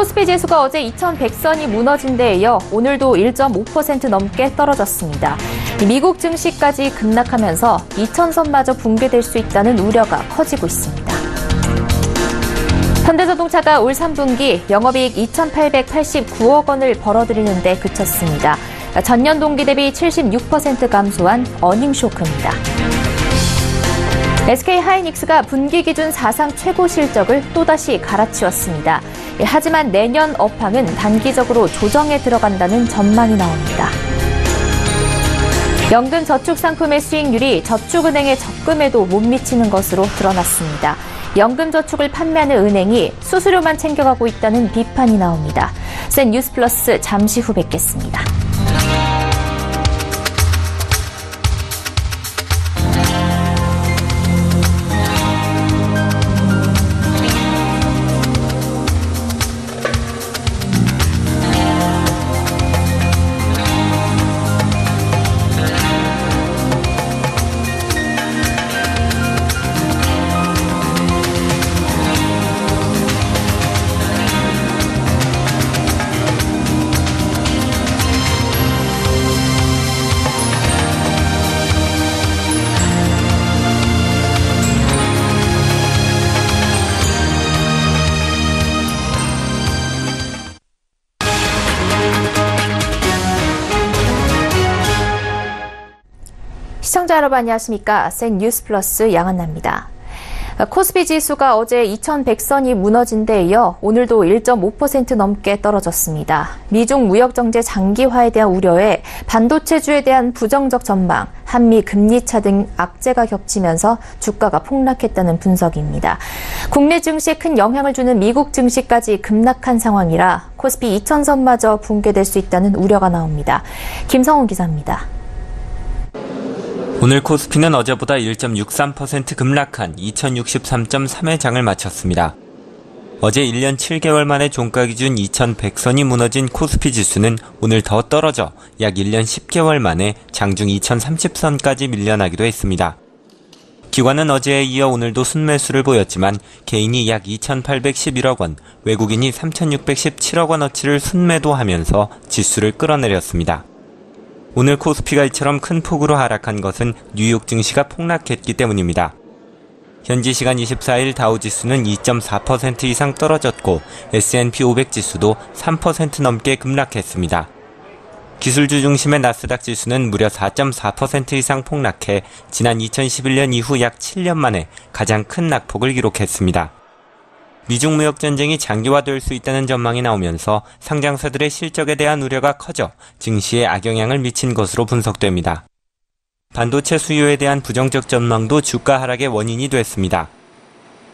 코스피 지수가 어제 2100선이 무너진 데 이어 오늘도 1.5% 넘게 떨어졌습니다. 미국 증시까지 급락하면서 2000선마저 붕괴될 수 있다는 우려가 커지고 있습니다. 현대자동차가 올 3분기 영업이익 2,889억 원을 벌어들이는 데 그쳤습니다. 전년 동기 대비 76% 감소한 어닝쇼크입니다. SK하이닉스가 분기 기준 사상 최고 실적을 또다시 갈아치웠습니다. 하지만 내년 업황은 단기적으로 조정에 들어간다는 전망이 나옵니다. 연금 저축 상품의 수익률이 저축은행의 적금에도 못 미치는 것으로 드러났습니다. 연금 저축을 판매하는 은행이 수수료만 챙겨가고 있다는 비판이 나옵니다. 센 뉴스 플러스 잠시 후 뵙겠습니다. 시청자 여러분 안녕하십니까? 센 뉴스 플러스 양한나입니다. 코스피 지수가 어제 2100선이 무너진 데 이어 오늘도 1.5% 넘게 떨어졌습니다. 미중 무역정제 장기화에 대한 우려에 반도체주에 대한 부정적 전망, 한미 금리차 등 악재가 겹치면서 주가가 폭락했다는 분석입니다. 국내 증시에 큰 영향을 주는 미국 증시까지 급락한 상황이라 코스피 2000선마저 붕괴될 수 있다는 우려가 나옵니다. 김성훈 기자입니다. 오늘 코스피는 어제보다 1.63% 급락한 2063.3의 장을 마쳤습니다. 어제 1년 7개월 만에 종가 기준 2100선이 무너진 코스피 지수는 오늘 더 떨어져 약 1년 10개월 만에 장중 2030선까지 밀려나기도 했습니다. 기관은 어제에 이어 오늘도 순매수를 보였지만 개인이 약 2811억 원, 외국인이 3617억 원어치를 순매도하면서 지수를 끌어내렸습니다. 오늘 코스피가 이처럼 큰 폭으로 하락한 것은 뉴욕 증시가 폭락했기 때문입니다. 현지 시간 24일 다우지수는 2.4% 이상 떨어졌고 S&P 500 지수도 3% 넘게 급락했습니다. 기술주 중심의 나스닥 지수는 무려 4.4% 이상 폭락해 지난 2011년 이후 약 7년 만에 가장 큰 낙폭을 기록했습니다. 미중 무역 전쟁이 장기화될 수 있다는 전망이 나오면서 상장사들의 실적에 대한 우려가 커져 증시에 악영향을 미친 것으로 분석됩니다. 반도체 수요에 대한 부정적 전망도 주가 하락의 원인이 됐습니다.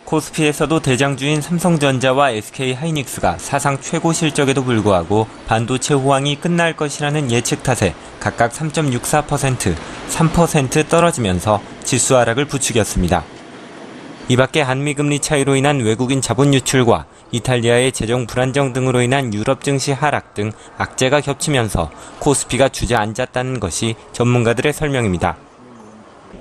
코스피에서도 대장주인 삼성전자와 SK하이닉스가 사상 최고 실적에도 불구하고 반도체 호황이 끝날 것이라는 예측 탓에 각각 3.64%, 3% 떨어지면서 지수 하락을 부추겼습니다. 이 밖에 한미 금리 차이로 인한 외국인 자본 유출과 이탈리아의 재정 불안정 등으로 인한 유럽 증시 하락 등 악재가 겹치면서 코스피가 주저앉았다는 것이 전문가들의 설명입니다.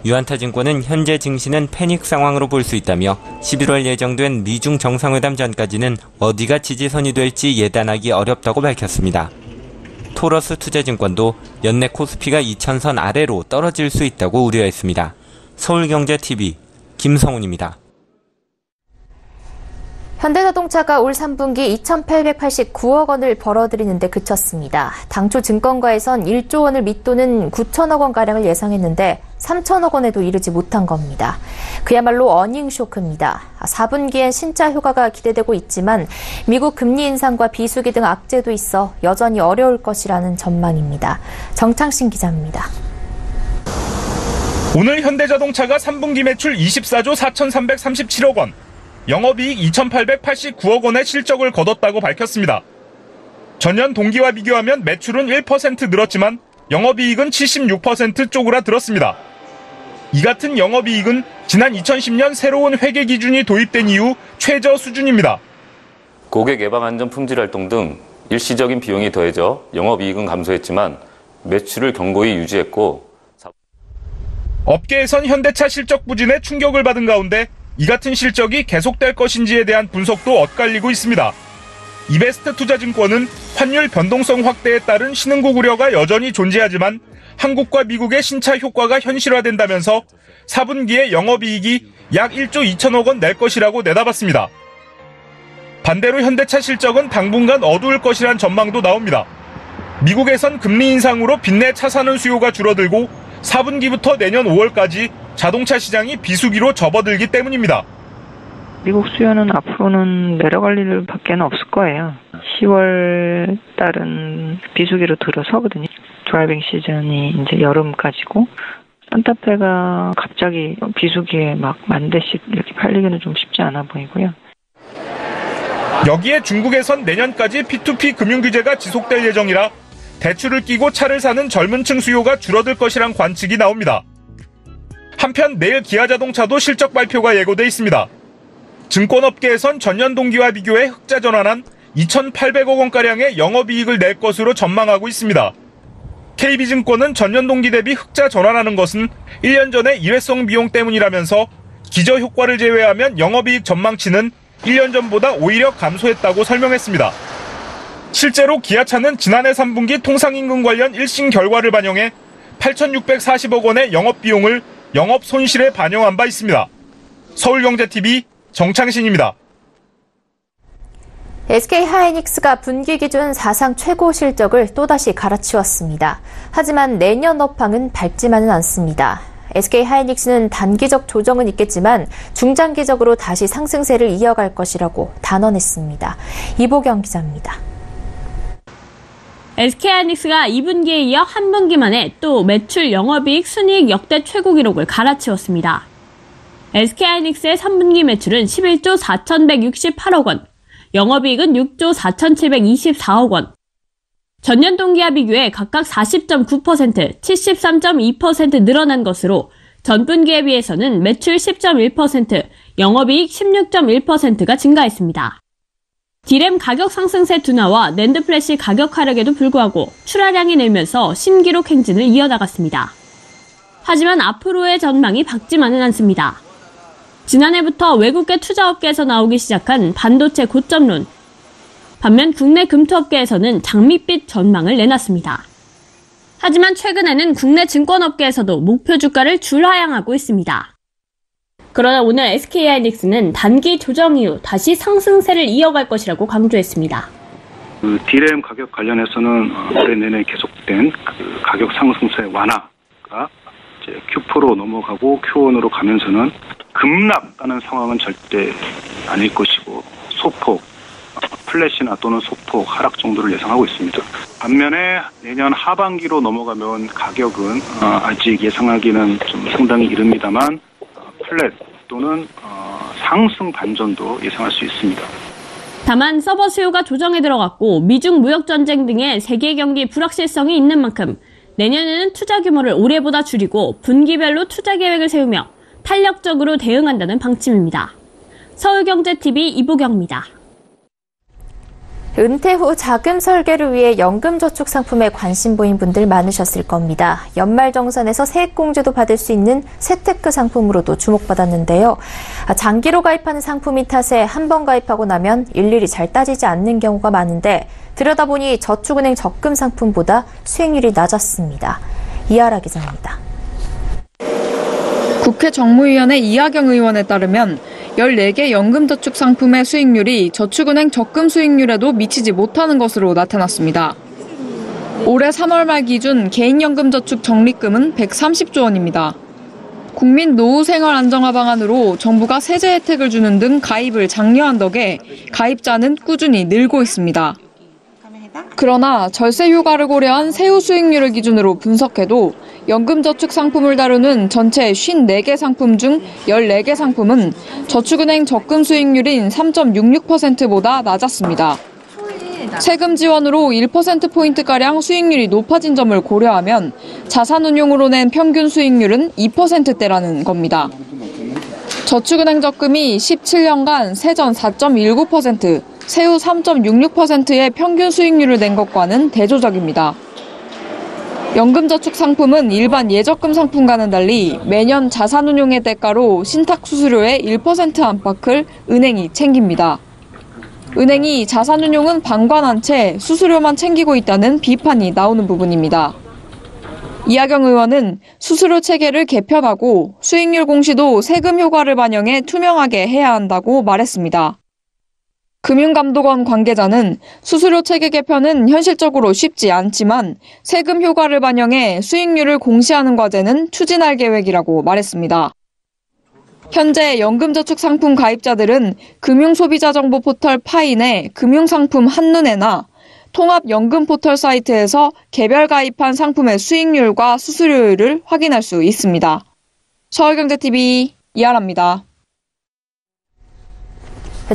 유한타증권은 현재 증시는 패닉 상황으로 볼 수 있다며 11월 예정된 미중 정상회담 전까지는 어디가 지지선이 될지 예단하기 어렵다고 밝혔습니다. 토러스 투자증권도 연내 코스피가 2000선 아래로 떨어질 수 있다고 우려했습니다. 서울경제TV 김성훈입니다. 현대자동차가 올 3분기 2,889억 원을 벌어들이는 데 그쳤습니다. 당초 증권가에선 1조 원을 밑도는 9천억 원가량을 예상했는데 3천억 원에도 이르지 못한 겁니다. 그야말로 어닝쇼크입니다. 4분기엔 신차 효과가 기대되고 있지만 미국 금리 인상과 비수기 등 악재도 있어 여전히 어려울 것이라는 전망입니다. 정창신 기자입니다. 오늘 현대자동차가 3분기 매출 24조 4,337억 원, 영업이익 2,889억 원의 실적을 거뒀다고 밝혔습니다. 전년 동기와 비교하면 매출은 1% 늘었지만 영업이익은 76% 쪼그라들었습니다. 이 같은 영업이익은 지난 2010년 새로운 회계 기준이 도입된 이후 최저 수준입니다. 고객 예방 안전 품질 활동 등 일시적인 비용이 더해져 영업이익은 감소했지만 매출을 견고히 유지했고 업계에선 현대차 실적 부진에 충격을 받은 가운데 이 같은 실적이 계속될 것인지에 대한 분석도 엇갈리고 있습니다. 이베스트 투자증권은 환율 변동성 확대에 따른 신흥국 우려가 여전히 존재하지만 한국과 미국의 신차 효과가 현실화된다면서 4분기에 영업이익이 약 1조 2천억 원 낼 것이라고 내다봤습니다. 반대로 현대차 실적은 당분간 어두울 것이란 전망도 나옵니다. 미국에선 금리 인상으로 빚내 차 사는 수요가 줄어들고 4분기부터 내년 5월까지 자동차 시장이 비수기로 접어들기 때문입니다. 미국 수요는 앞으로는 내려갈 일밖에 없을 거예요. 10월 달은 비수기로 들어서거든요. 드라이빙 시즌이 이제 여름까지고 산타페가 갑자기 비수기에 막 10,000대씩 이렇게 팔리기는 좀 쉽지 않아 보이고요. 여기에 중국에선 내년까지 P2P 금융 규제가 지속될 예정이라 대출을 끼고 차를 사는 젊은 층 수요가 줄어들 것이란 관측이 나옵니다. 한편 내일 기아자동차도 실적 발표가 예고돼 있습니다. 증권업계에선 전년 동기와 비교해 흑자 전환한 2,800억 원가량의 영업이익을 낼 것으로 전망하고 있습니다. KB증권은 전년 동기 대비 흑자 전환하는 것은 1년 전에 일회성 비용 때문이라면서 기저효과를 제외하면 영업이익 전망치는 1년 전보다 오히려 감소했다고 설명했습니다. 실제로 기아차는 지난해 3분기 통상임금 관련 1심 결과를 반영해 8,640억 원의 영업비용을 영업 손실에 반영한 바 있습니다. 서울경제TV 정창신입니다. SK하이닉스가 분기 기준 사상 최고 실적을 또다시 갈아치웠습니다. 하지만 내년 업황은 밝지만은 않습니다. SK하이닉스는 단기적 조정은 있겠지만 중장기적으로 다시 상승세를 이어갈 것이라고 단언했습니다. 이보경 기자입니다. SK하이닉스가 2분기에 이어 한 분기 만에 또 매출, 영업이익, 순이익 역대 최고 기록을 갈아치웠습니다. SK하이닉스의 3분기 매출은 11조 4,168억 원, 영업이익은 6조 4,724억 원. 전년 동기와 비교해 각각 40.9%, 73.2% 늘어난 것으로 전분기에 비해서는 매출 10.1%, 영업이익 16.1%가 증가했습니다. D램 가격 상승세 둔화와 낸드 플래시 가격 하락에도 불구하고 출하량이 늘면서 신기록 행진을 이어나갔습니다. 하지만 앞으로의 전망이 밝지만은 않습니다. 지난해부터 외국계 투자업계에서 나오기 시작한 반도체 고점론. 반면 국내 금투업계에서는 장밋빛 전망을 내놨습니다. 하지만 최근에는 국내 증권업계에서도 목표 주가를 줄하향하고 있습니다. 그러나 오늘 SK하이닉스는 단기 조정 이후 다시 상승세를 이어갈 것이라고 강조했습니다. D램 가격 관련해서는 올해 내내 계속된 가격 상승세 완화가 이제 Q4로 넘어가고 Q1으로 가면서는 급락하는 상황은 절대 아닐 것이고 소폭, 플랫이나 또는 소폭 하락 정도를 예상하고 있습니다. 반면에 내년 하반기로 넘어가면 가격은 아직 예상하기는 좀 상당히 이릅니다만 플랫 또는 상승 반전도 예상할 수 있습니다. 다만 서버 수요가 조정에 들어갔고 미중 무역 전쟁 등의 세계 경기 불확실성이 있는 만큼 내년에는 투자 규모를 올해보다 줄이고 분기별로 투자 계획을 세우며 탄력적으로 대응한다는 방침입니다. 서울경제TV 이보경입니다. 은퇴 후 자금 설계를 위해 연금저축 상품에 관심 보인 분들 많으셨을 겁니다. 연말정산에서 세액공제도 받을 수 있는 세테크 상품으로도 주목받았는데요. 장기로 가입하는 상품인 탓에 한 번 가입하고 나면 일일이 잘 따지지 않는 경우가 많은데 들여다보니 저축은행 적금 상품보다 수익률이 낮았습니다. 이하라 기자입니다. 국회 정무위원회 이하경 의원에 따르면 14개 연금저축 상품의 수익률이 저축은행 적금 수익률에도 미치지 못하는 것으로 나타났습니다. 올해 3월 말 기준 개인연금저축 적립금은 130조 원입니다. 국민 노후 생활 안정화 방안으로 정부가 세제 혜택을 주는 등 가입을 장려한 덕에 가입자는 꾸준히 늘고 있습니다. 그러나 절세 효과를 고려한 세후 수익률을 기준으로 분석해도 연금저축 상품을 다루는 전체 54개 상품 중 14개 상품은 저축은행 적금 수익률인 3.66%보다 낮았습니다. 세금 지원으로 1%포인트가량 수익률이 높아진 점을 고려하면 자산운용으로 낸 평균 수익률은 2%대라는 겁니다. 저축은행 적금이 17년간 세전 4.19%, 세후 3.66%의 평균 수익률을 낸 것과는 대조적입니다. 연금저축 상품은 일반 예적금 상품과는 달리 매년 자산운용의 대가로 신탁수수료의 1% 안팎을 은행이 챙깁니다. 은행이 자산운용은 방관한 채 수수료만 챙기고 있다는 비판이 나오는 부분입니다. 이하경 의원은 수수료 체계를 개편하고 수익률 공시도 세금 효과를 반영해 투명하게 해야 한다고 말했습니다. 금융감독원 관계자는 수수료 체계 개편은 현실적으로 쉽지 않지만 세금 효과를 반영해 수익률을 공시하는 과제는 추진할 계획이라고 말했습니다. 현재 연금저축상품 가입자들은 금융소비자정보 포털 파인의 금융상품 한눈에나 통합연금 포털 사이트에서 개별 가입한 상품의 수익률과 수수료율을 확인할 수 있습니다. 서울경제TV 이하라입니다.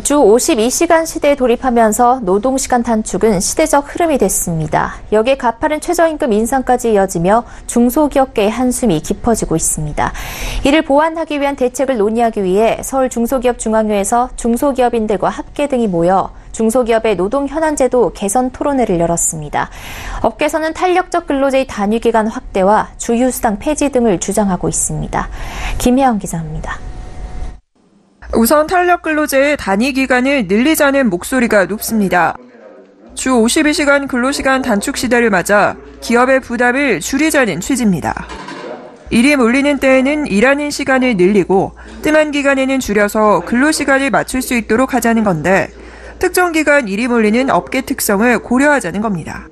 주 52시간 시대에 돌입하면서 노동시간 단축은 시대적 흐름이 됐습니다. 여기에 가파른 최저임금 인상까지 이어지며 중소기업계의 한숨이 깊어지고 있습니다. 이를 보완하기 위한 대책을 논의하기 위해 서울중소기업중앙회에서 중소기업인들과 합계 등이 모여 중소기업의 노동 현안제도 개선 토론회를 열었습니다. 업계에서는 탄력적 근로제의 단위기간 확대와 주휴수당 폐지 등을 주장하고 있습니다. 김혜영 기자입니다. 우선 탄력근로제의 단위기간을 늘리자는 목소리가 높습니다. 주 52시간 근로시간 단축 시대를 맞아 기업의 부담을 줄이자는 취지입니다. 일이 몰리는 때에는 일하는 시간을 늘리고 뜸한 기간에는 줄여서 근로시간을 맞출 수 있도록 하자는 건데 특정 기간 일이 몰리는 업계 특성을 고려하자는 겁니다.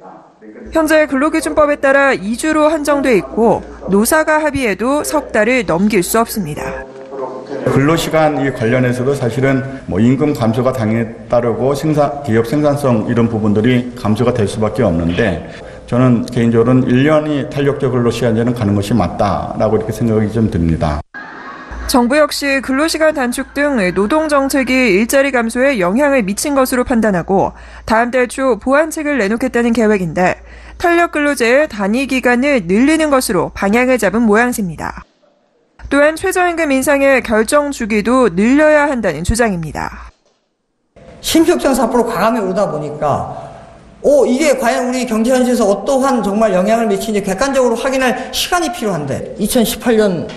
현재 근로기준법에 따라 2주로 한정돼 있고 노사가 합의해도 석 달을 넘길 수 없습니다. 근로시간 관련해서도 사실은 임금 감소가 당연히 따르고 기업 생산성 이런 부분들이 감소가 될 수밖에 없는데 저는 개인적으로는 1년이 탄력적 근로시간제는 가는 것이 맞다라고 이렇게 생각이 좀 듭니다. 정부 역시 근로시간 단축 등 노동정책이 일자리 감소에 영향을 미친 것으로 판단하고 다음 달 초 보완책을 내놓겠다는 계획인데 탄력근로제의 단위기간을 늘리는 것으로 방향을 잡은 모양새입니다. 또한 최저임금 인상의 결정 주기도 늘려야 한다는 주장입니다. 심표점에서 앞으로 과감히 오르다 보니까 이게 과연 우리 경제 현실에서 어떠한 정말 영향을 미치는지 객관적으로 확인할 시간이 필요한데 2018년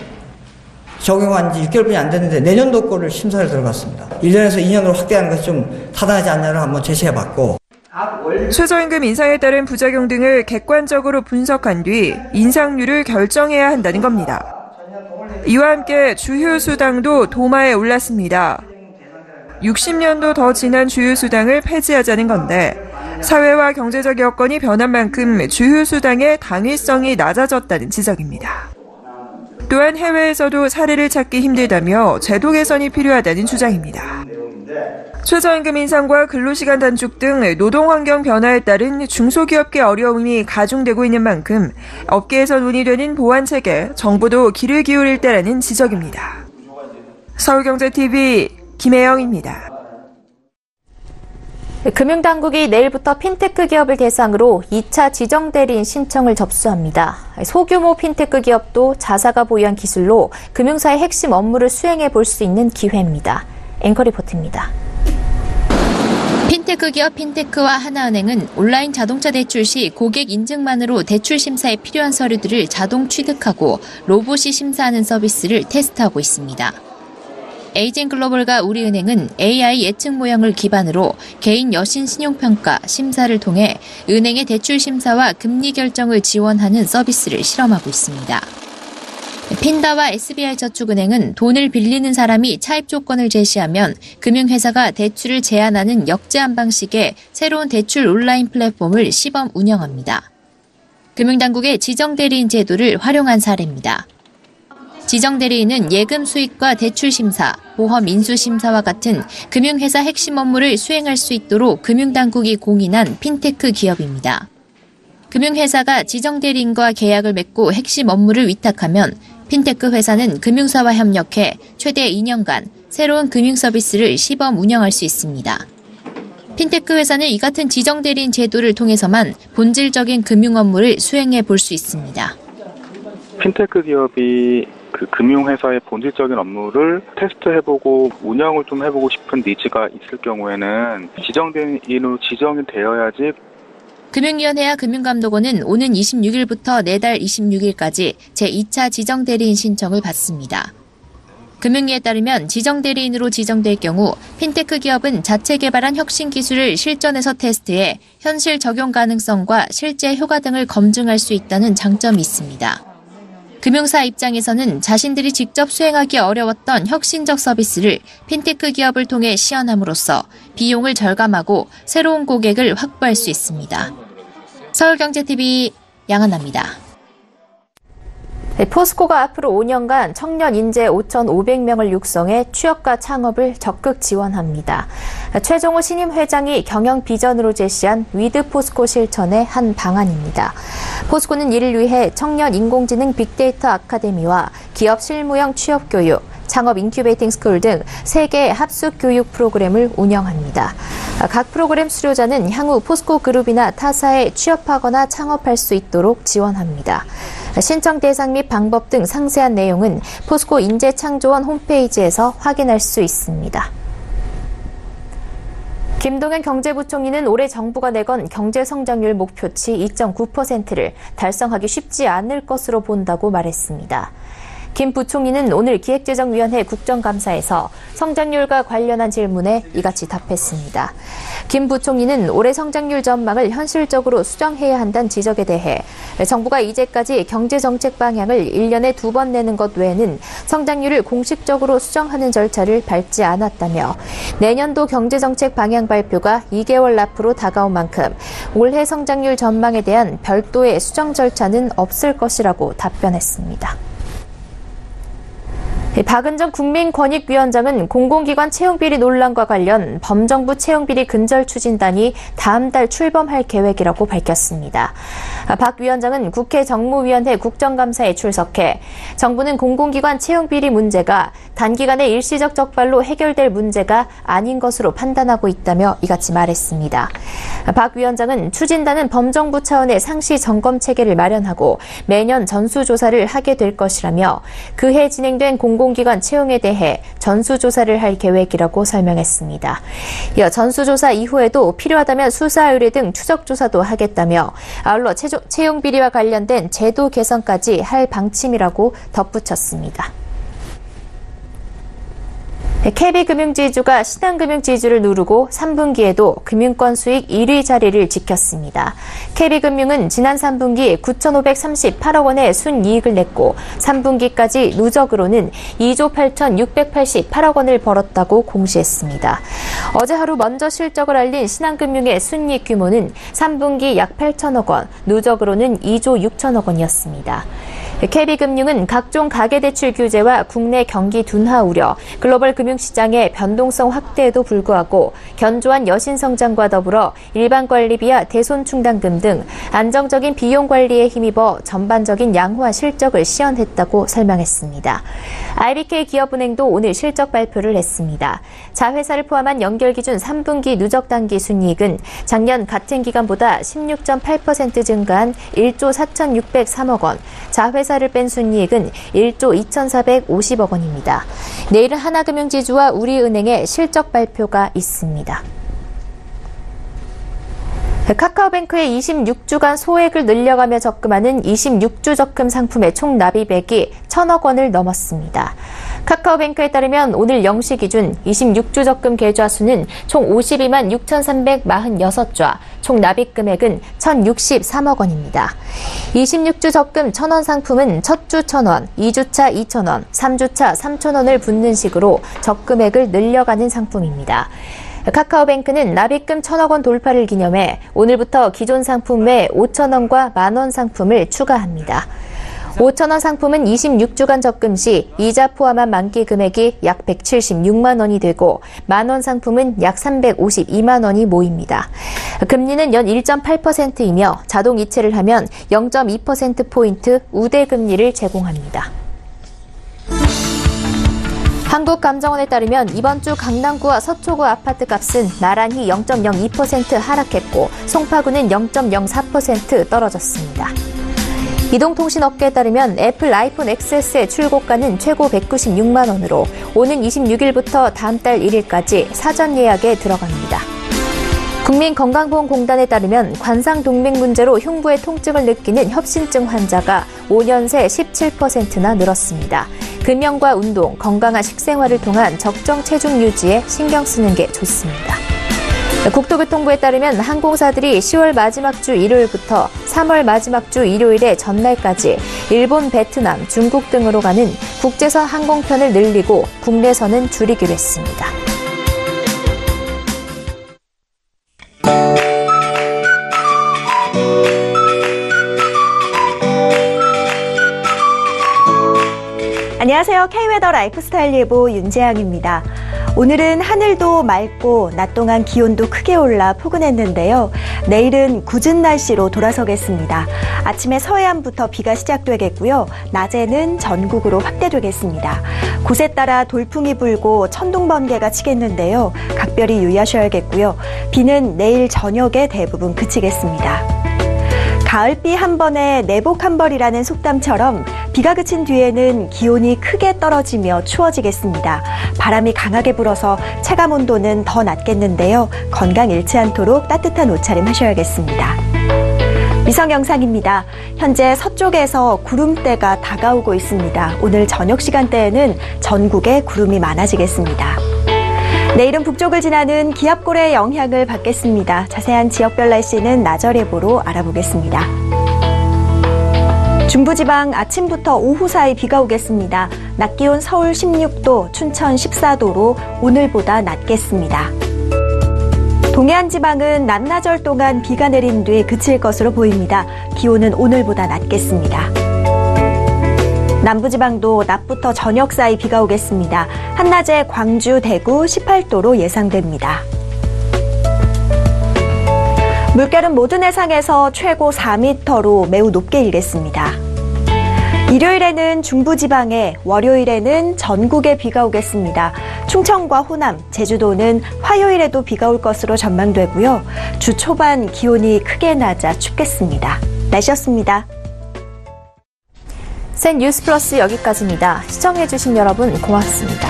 적용한 지 6개월뿐이 안 됐는데 내년도 거를 심사를 들어갔습니다. 1년에서 2년으로 확대하는 것이 좀 타당하지 않냐를 한번 제시해봤고 최저임금 인상에 따른 부작용 등을 객관적으로 분석한 뒤 인상률을 결정해야 한다는 겁니다. 이와 함께 주휴수당도 도마에 올랐습니다. 60년도 더 지난 주휴수당을 폐지하자는 건데 사회와 경제적 여건이 변한 만큼 주휴수당의 당위성이 낮아졌다는 지적입니다. 또한 해외에서도 사례를 찾기 힘들다며 제도 개선이 필요하다는 주장입니다. 최저임금 인상과 근로시간 단축 등 노동환경 변화에 따른 중소기업계 어려움이 가중되고 있는 만큼 업계에서 논의되는 보완책에 정부도 귀를 기울일 때라는 지적입니다. 서울경제TV 김혜영입니다. 금융당국이 내일부터 핀테크 기업을 대상으로 2차 지정대리인 신청을 접수합니다. 소규모 핀테크 기업도 자사가 보유한 기술로 금융사의 핵심 업무를 수행해 볼 수 있는 기회입니다. 앵커 리포트입니다. 핀테크 기업 핀테크와 하나은행은 온라인 자동차 대출 시 고객 인증만으로 대출 심사에 필요한 서류들을 자동 취득하고 로봇이 심사하는 서비스를 테스트하고 있습니다. 에이젠글로벌과 우리은행은 AI 예측 모형을 기반으로 개인 여신 신용평가 심사를 통해 은행의 대출 심사와 금리 결정을 지원하는 서비스를 실험하고 있습니다. 핀다와 SBI저축은행은 돈을 빌리는 사람이 차입 조건을 제시하면 금융회사가 대출을 제한하는 역제한 방식의 새로운 대출 온라인 플랫폼을 시범 운영합니다. 금융당국의 지정대리인 제도를 활용한 사례입니다. 지정대리인은 예금 수익과 대출 심사, 보험 인수 심사와 같은 금융회사 핵심 업무를 수행할 수 있도록 금융당국이 공인한 핀테크 기업입니다. 금융회사가 지정대리인과 계약을 맺고 핵심 업무를 위탁하면 핀테크 회사는 금융사와 협력해 최대 2년간 새로운 금융서비스를 시범 운영할 수 있습니다. 핀테크 회사는 이 같은 지정대리인 제도를 통해서만 본질적인 금융 업무를 수행해 볼 수 있습니다. 핀테크 기업이 금융회사의 본질적인 업무를 테스트해보고 운영을 좀 해보고 싶은 니즈가 있을 경우에는 지정대리인으로 지정이 되어야지. 금융위원회와 금융감독원은 오는 26일부터 내달 26일까지 제2차 지정대리인 신청을 받습니다. 금융위에 따르면 지정대리인으로 지정될 경우 핀테크 기업은 자체 개발한 혁신 기술을 실전에서 테스트해 현실 적용 가능성과 실제 효과 등을 검증할 수 있다는 장점이 있습니다. 금융사 입장에서는 자신들이 직접 수행하기 어려웠던 혁신적 서비스를 핀테크 기업을 통해 시연함으로써 비용을 절감하고 새로운 고객을 확보할 수 있습니다. 서울경제TV 양한나입니다. 포스코가 앞으로 5년간 청년 인재 5,500명을 육성해 취업과 창업을 적극 지원합니다. 최종호 신임 회장이 경영 비전으로 제시한 위드 포스코 실천의 한 방안입니다. 포스코는 이를 위해 청년 인공지능 빅데이터 아카데미와 기업 실무형 취업 교육, 창업 인큐베이팅 스쿨 등 3개의 합숙 교육 프로그램을 운영합니다. 각 프로그램 수료자는 향후 포스코 그룹이나 타사에 취업하거나 창업할 수 있도록 지원합니다. 신청 대상 및 방법 등 상세한 내용은 포스코 인재창조원 홈페이지에서 확인할 수 있습니다. 김동연 경제부총리는 올해 정부가 내건 경제성장률 목표치 2.9%를 달성하기 쉽지 않을 것으로 본다고 말했습니다. 김 부총리는 오늘 기획재정위원회 국정감사에서 성장률과 관련한 질문에 이같이 답했습니다. 김 부총리는 올해 성장률 전망을 현실적으로 수정해야 한다는 지적에 대해 정부가 이제까지 경제정책 방향을 1년에 2번 내는 것 외에는 성장률을 공식적으로 수정하는 절차를 밟지 않았다며 내년도 경제정책 방향 발표가 2개월 앞으로 다가온 만큼 올해 성장률 전망에 대한 별도의 수정 절차는 없을 것이라고 답변했습니다. 박은정 국민권익위원장은 공공기관 채용비리 논란과 관련 범정부 채용비리 근절 추진단이 다음 달 출범할 계획이라고 밝혔습니다. 박 위원장은 국회 정무위원회 국정감사에 출석해 정부는 공공기관 채용비리 문제가 단기간에 일시적 적발로 해결될 문제가 아닌 것으로 판단하고 있다며 이같이 말했습니다. 박 위원장은 추진단은 범정부 차원의 상시 점검 체계를 마련하고 매년 전수조사를 하게 될 것이라며 그해 진행된 공공기관 채용에 대해 전수조사를 할 계획이라고 설명했습니다. 이어 전수조사 이후에도 필요하다면 수사 의뢰 등 추적조사도 하겠다며 아울러 채용 비리와 관련된 제도 개선까지 할 방침이라고 덧붙였습니다. KB금융지주가 신한금융지주를 누르고 3분기에도 금융권 수익 1위 자리를 지켰습니다. KB금융은 지난 3분기 9,538억 원의 순이익을 냈고 3분기까지 누적으로는 2조 8,688억 원을 벌었다고 공시했습니다. 어제 하루 먼저 실적을 알린 신한금융의 순이익 규모는 3분기 약 8천억 원, 누적으로는 2조 6천억 원이었습니다. KB금융은 각종 가계대출 규제와 국내 경기 둔화 우려, 글로벌 금융시장의 변동성 확대에도 불구하고 견조한 여신 성장과 더불어 일반 관리비와 대손 충당금 등 안정적인 비용 관리에 힘입어 전반적인 양호한 실적을 시현했다고 설명했습니다. IBK 기업은행도 오늘 실적 발표를 했습니다. 자회사를 포함한 연결 기준 3분기 누적 단기 순이익은 작년 같은 기간보다 16.8% 증가한 1조 4,603억 원, 자회사를 뺀 순이익은 1조 2,450억 원입니다. 내일은 하나금융지주와 우리은행의 실적 발표가 있습니다. 카카오뱅크의 26주간 소액을 늘려가며 적금하는 26주 적금 상품의 총 납입액이 1,000억 원을 넘었습니다. 카카오뱅크에 따르면 오늘 0시 기준 26주 적금 계좌 수는 총 52만 6,346좌, 총 납입 금액은 1,063억 원입니다. 26주 적금 1,000원 상품은 첫 주 1,000원, 2주차 2,000원, 3주차 3,000원을 붓는 식으로 적금액을 늘려가는 상품입니다. 카카오뱅크는 납입금 1,000억 원 돌파를 기념해 오늘부터 기존 상품 외 5,000원과 만원 상품을 추가합니다. 5,000원 상품은 26주간 적금 시 이자 포함한 만기 금액이 약 176만 원이 되고 만원 상품은 약 352만 원이 모입니다. 금리는 연 1.8%이며 자동 이체를 하면 0.2%포인트 우대 금리를 제공합니다. 한국감정원에 따르면 이번 주 강남구와 서초구 아파트 값은 나란히 0.02% 하락했고 송파구는 0.04% 떨어졌습니다. 이동통신업계에 따르면 애플 아이폰 XS의 출고가는 최고 196만 원으로 오는 26일부터 다음 달 1일까지 사전 예약에 들어갑니다. 국민건강보험공단에 따르면 관상동맥 문제로 흉부의 통증을 느끼는 협신증 환자가 5년 새 17%나 늘었습니다. 금연과 운동, 건강한 식생활을 통한 적정 체중 유지에 신경 쓰는 게 좋습니다. 국토교통부에 따르면 항공사들이 10월 마지막 주 일요일부터 3월 마지막 주 일요일의 전날까지 일본, 베트남, 중국 등으로 가는 국제선 항공편을 늘리고 국내선은 줄이기로 했습니다. 안녕하세요. K웨더 라이프스타일 예보 윤재양입니다. 오늘은 하늘도 맑고 낮 동안 기온도 크게 올라 포근했는데요. 내일은 궂은 날씨로 돌아서겠습니다. 아침에 서해안부터 비가 시작되겠고요. 낮에는 전국으로 확대되겠습니다. 곳에 따라 돌풍이 불고 천둥 번개가 치겠는데요. 각별히 유의하셔야겠고요. 비는 내일 저녁에 대부분 그치겠습니다. 가을비 한 번에 내복 한 벌이라는 속담처럼 비가 그친 뒤에는 기온이 크게 떨어지며 추워지겠습니다. 바람이 강하게 불어서 체감 온도는 더 낮겠는데요. 건강 잃지 않도록 따뜻한 옷차림 하셔야겠습니다. 위성 영상입니다. 현재 서쪽에서 구름대가 다가오고 있습니다. 오늘 저녁 시간대에는 전국에 구름이 많아지겠습니다. 내일은 북쪽을 지나는 기압골의 영향을 받겠습니다. 자세한 지역별 날씨는 나절 예보로 알아보겠습니다. 중부지방 아침부터 오후 사이 비가 오겠습니다. 낮 기온 서울 16도, 춘천 14도로 오늘보다 낮겠습니다. 동해안 지방은 낮나절 동안 비가 내린 뒤 그칠 것으로 보입니다. 기온은 오늘보다 낮겠습니다. 남부지방도 낮부터 저녁 사이 비가 오겠습니다. 한낮에 광주, 대구 18도로 예상됩니다. 물결은 모든 해상에서 최고 4m로 매우 높게 일겠습니다. 일요일에는 중부지방에, 월요일에는 전국에 비가 오겠습니다. 충청과 호남, 제주도는 화요일에도 비가 올 것으로 전망되고요. 주 초반 기온이 크게 낮아 춥겠습니다. 날씨였습니다. 센 뉴스 플러스 여기까지입니다. 시청해주신 여러분 고맙습니다.